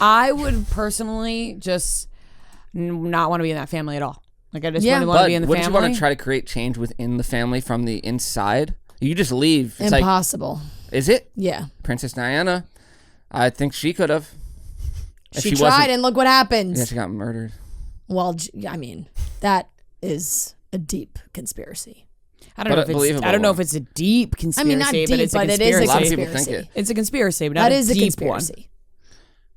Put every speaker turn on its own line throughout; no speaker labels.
I would personally just not want to be in that family at all. Like, I just wouldn't want to be in the family.
Wouldn't you want to try to create change within the family from the inside? You just leave. It's
impossible.
Is it?
Yeah.
Princess Diana, I think she could have.
She tried, and look what happened.
Yeah, she got murdered.
Well, I mean, that is a deep conspiracy.
I don't know if it's a deep conspiracy.
I mean, not deep,
but it's a conspiracy.
it is a
conspiracy. A lot of
conspiracy.
people think it.
It's a conspiracy, but not
that is
a
a
deep
conspiracy.
one.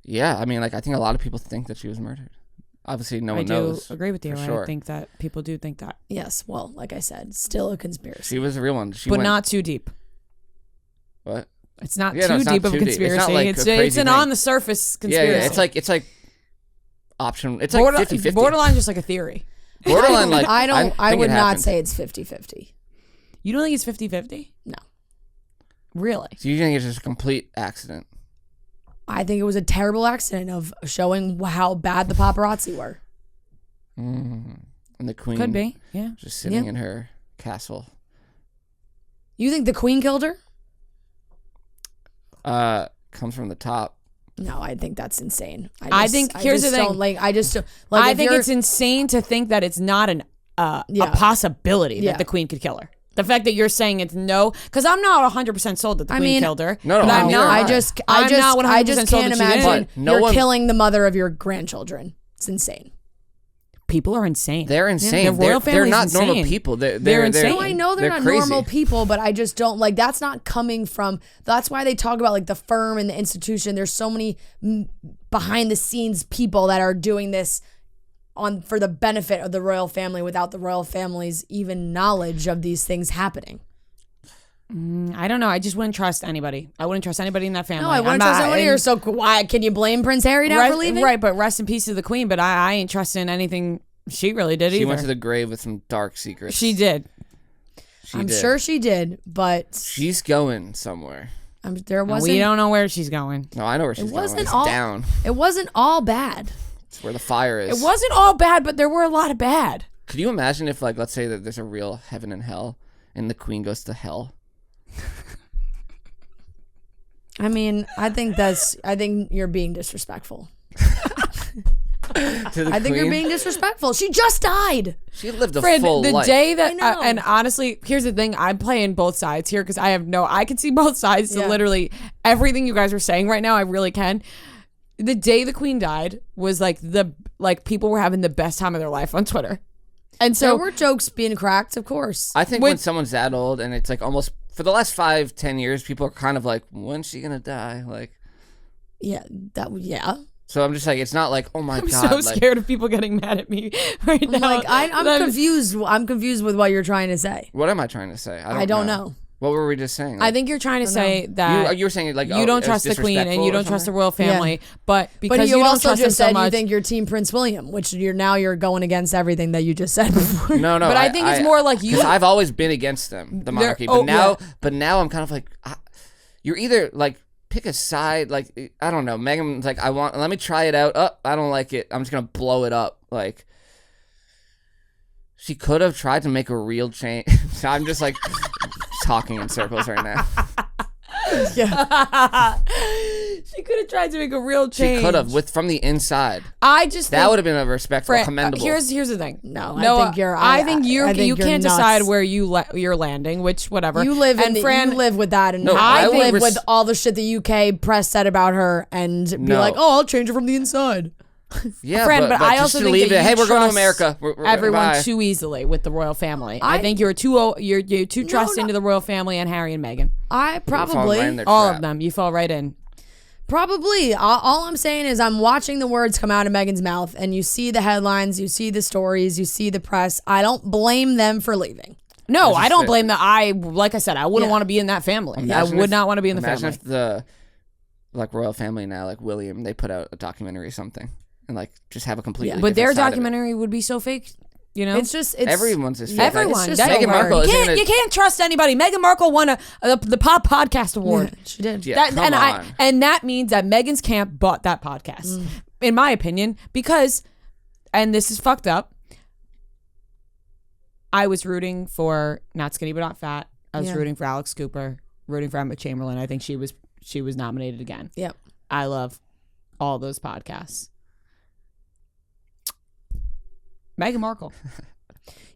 Yeah, I mean, like, I think a lot of people think that she was murdered. Obviously, no one knows.
I do agree with you.
Sure.
I think that people do think that.
Yes, well, like I said, still a conspiracy.
She was a real one.
But not too deep.
What?
It's not
Yeah,
too
no, it's not
deep of a
too deep. It's
conspiracy.
not like a
It's
crazy
an
thing.
on the surface conspiracy.
Yeah, it's like option. It's like 50-50.
Borderline, just like a theory.
Borderline, like
I would not say it's 50-50.
You don't think it's 50-50?
No.
Really?
So you think it's just a complete accident?
I think it was a terrible accident of showing how bad the paparazzi were.
And the queen
Could be, yeah.
just sitting in her castle.
You think the queen killed her?
Comes from the top.
No, I think that's insane.
I think here's the thing. I think it's insane to think that it's not a possibility that the queen could kill her. The fact that you're saying it's no, because I'm not 100% sold that the queen killed her.
No,
I'm not.
I just can't imagine you're killing the mother of your grandchildren. It's insane.
People are insane.
They're insane.
The royal
they're not
insane.
normal people.
They're insane.
No, I know they're not
crazy.
normal people, but I just don't like. That's not coming from. That's why they talk about like the firm and the institution. There's so many behind the scenes people that are doing this for the benefit of the royal family without the royal family's even knowledge of these things happening.
I don't know. I just wouldn't trust anybody. I wouldn't trust anybody in that family.
No, I wouldn't trust anybody here. So why can you blame Prince Harry now for leaving?
Right, but rest in peace to the queen. But I ain't trusting anything she really did either.
She went to the grave with some dark secrets.
She did.
I'm sure she did, but
she's going somewhere.
We don't know where she's going.
No, I know where she's going. It's down.
It wasn't all bad.
It's where the fire is.
It wasn't all bad, but there were a lot of bad.
Could you imagine if, like, let's say that there's a real heaven and hell, and the queen goes to hell?
I mean, I think you're being disrespectful. I think you're being disrespectful. She just died.
She lived a full life.
The day that, and honestly, here's the thing. I'm playing both sides here because I can see both sides. So literally everything you guys are saying right now, I really can. The day the queen died was like people were having the best time of their life on Twitter. And so
there were jokes being cracked, of course.
I think when someone's that old and it's like almost for the last 5-10 years, people are kind of like, when's she gonna die? Like,
yeah.
So I'm just like, it's not like, oh my God.
I'm so scared of people getting mad at me right now.
Like, I'm confused. I'm confused with what you're trying to say.
What am I trying to say?
I don't know.
What were we just saying?
I think you're trying to say that
you were saying like
you don't trust the queen and you don't trust the royal family, but because
you
don't
also
trust
just
them
said
so much,
you think you're Team Prince William, which you're going against everything that you just said before.
No,
but I think it's more like you.
Because I've always been against them, the monarchy, but now I'm kind of like, you're either like pick a side. Like I don't know. Meghan's like, let me try it out. Oh, I don't like it. I'm just gonna blow it up. Like she could have tried to make a real change. I'm just like. Talking in circles right now.
Yeah.
She could have tried to make a real change.
She could have from the inside.
That
would have been a respectful, commendable.
Here's the thing.
No,
I think you can't decide where you're landing, which whatever.
You live you live with that, and I live with all the shit the UK press said about her, and be like, oh, I'll change her from the inside.
Yeah,
but I also think that
hey, we're going to America.
Everyone too easily with the royal family. I think you're too trusting to the royal family and Harry and Meghan.
I probably
all of them. You fall right in.
Probably. All I'm saying is I'm watching the words come out of Meghan's mouth, and you see the headlines, you see the stories, you see the press. I don't blame them for leaving.
No, I don't blame them. Like I said, I wouldn't want to be in that family. I would not want to be in the family.
Imagine if the royal family now, like William, they put out a documentary or something. And like just have a completely
but their documentary would be so fake, you know.
It's
everyone's is fake.
Everyone.
It's
Meghan Markle.
You can't trust anybody. Meghan Markle won the Pop Podcast Award.
Yeah, she did.
Yeah,
and that means that Meghan's camp bought that podcast, in my opinion, because, and this is fucked up. I was rooting for Not Skinny But Not Fat. I was rooting for Alex Cooper, rooting for Emma Chamberlain. I think she was nominated again.
Yep.
I love all those podcasts? Meghan Markle.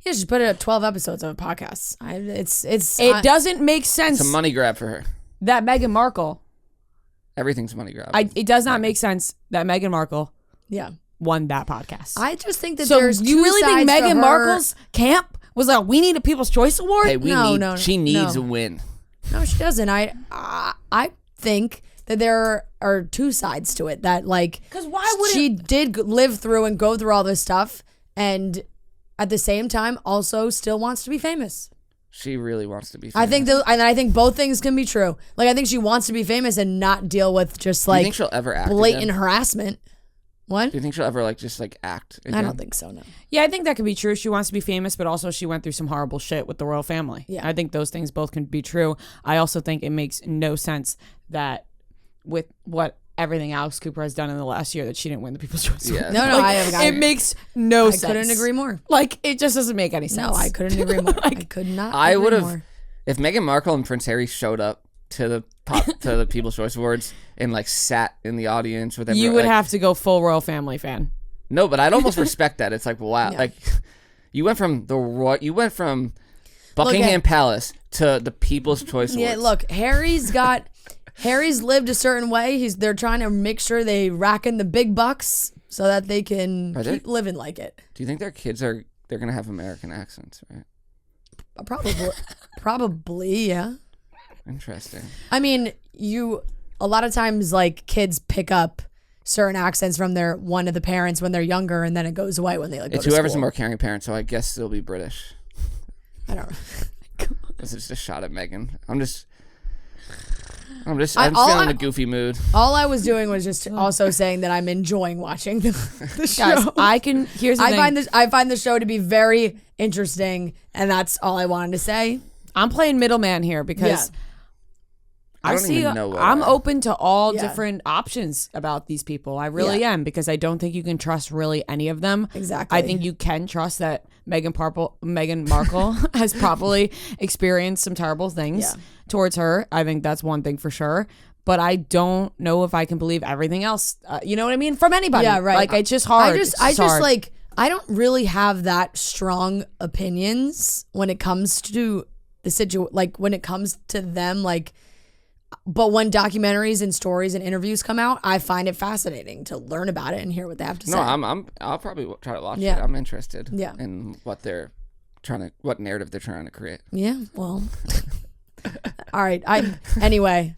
Yeah, just put it 12 episodes of a podcast.
It doesn't make sense.
It's a money grab for her.
That Meghan Markle.
Everything's money grab.
It does not make sense that Meghan Markle
Yeah.
won that podcast.
I just think that
So
there's
you
two
really think
sides to
Meghan
her.
Markle's camp was like, we need a People's Choice Award?
Hey,
No,
she needs
no.
a win.
No, she doesn't. I think that there are two sides to it. That like,
'Cause why would
she did live through and go through all this stuff, and at the same time also still wants to be famous.
She really wants to be famous.
I think both things can be true. Like I think she wants to be famous and not deal with just
Do you
like
think she'll ever act
blatant
again?
harassment. What?
Do you think she'll ever just act again?
I don't think so. No.
Yeah, I think that could be true. She wants to be famous, but also she went through some horrible shit with the royal family.
Yeah.
I think those things both can be true. I also think it makes no sense that with what everything Alex Cooper has done in the last year that she didn't win the People's Choice Award.
Yeah.
No, I haven't.
It makes no sense.
I couldn't agree more.
Like, it just doesn't make any sense.
No, I couldn't agree more. I could not.
I
agree
would have,
more.
if Meghan Markle and Prince Harry showed up to the People's Choice Awards and sat in the audience with everyone,
You would have to go full royal family fan.
No, but I'd almost respect that. It's like, wow,
Yeah.
you went from Buckingham Palace to the People's Choice Awards.
Yeah, look, Harry's lived a certain way. They're trying to make sure they rack in the big bucks so that they can keep living like it.
Do you think their kids they're gonna have American accents, right?
Probably, yeah.
Interesting.
I mean, a lot of times like kids pick up certain accents from one of the parents when they're younger, and then it goes away when they go
It's
to
whoever's
school.
the more caring parent, so I guess it'll be British.
I don't know.
This is just a shot at Meghan. I'm just
all
feeling
I-
a goofy mood.
All I was doing was just also saying that I'm enjoying watching the show.
Guys, here's the thing.
I find the show to be very interesting, and that's all I wanted to say.
I'm playing middleman here because
I don't even know what
I'm open to all
Yeah.
different options about these people. I really am, because I don't think you can trust really any of them.
Exactly.
I think you can trust that Meghan Markle has probably experienced some terrible things towards her. I think that's one thing for sure. But I don't know if I can believe everything else. You know what I mean? From anybody.
Yeah, right.
Like, it's just hard.
I don't really have that strong opinions when it comes to the situation. Like when it comes to them, like. But when documentaries and stories and interviews come out, I find it fascinating to learn about it and hear what they have to say.
No, I'll probably try to watch it.
Yeah.
I'm interested.
Yeah.
In what narrative they're trying to create.
Yeah. Well. All right. Anyway.